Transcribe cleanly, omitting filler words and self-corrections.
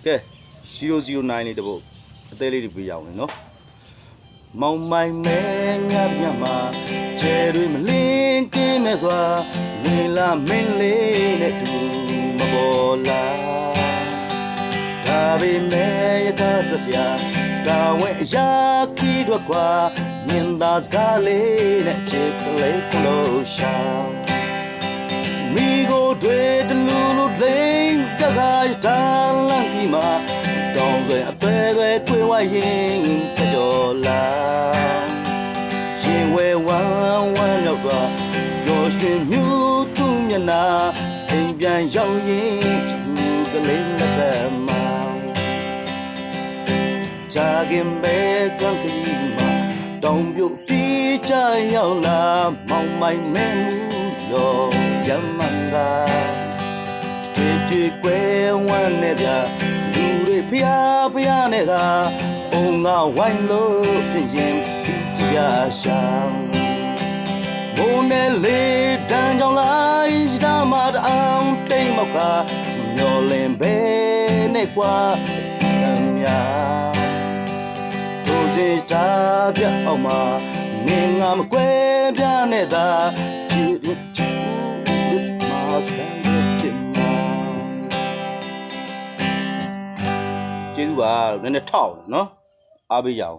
ကဲ009လေးတပုတ်အသေးလေးတွေပေးရအောင်လေနော်မောင်မိုင်မဲငါပြမှာကျဲတွေမလင်းကင်းနဲ့ကွာနေလာမင်းလေးနဲ့တူမပေါ်လာဒါပေမဲ့ရတာဆစရာတာဝဲအရာခီးတော့ကွာမြင်သာစကားလေးနဲ့ချစ်ကလေးကလို့ရှာမိကိုတွေတလူလူလိမ့်ကကားတာလန့်ဒီမှာတောင်းတွေအသေးသေးတွေးဝရင်ကြော်လာရင်ဝဲဝမ်းဝမ်းရောက်သွားရောရွှင်မြူးသူ့မျက်နှာအိမ်ပြန်ရောက်ရင်သူကလေးနဲ့ဆက်မှာဂျာကင်ဘဲကံကလေးမှာတောင်ပြုတ်တီးချရောက်လာမောင်မိုင်မဲမှုရောရမန်သာကြွယ်ဝမ်းနဲ့ကြလူတွေဖျားဖျားနဲ့သာအုံငါဝိုင်းလို့ဖြစ်ရင်ကြရရှာဘုံနဲ့လေတန်းကြောင့်လိုက်ဒါမှတအောင်တိမ်မောက်ကမျောလင်းပဲနဲ့ကွာကံများတို့စီတာပြအောင်မှာမင်းငါမကွဲပြနဲ့သာကြည့်မာစံကျေးဇူးပါနည်းနည်းထောက်နော်အားပေးကြအောင်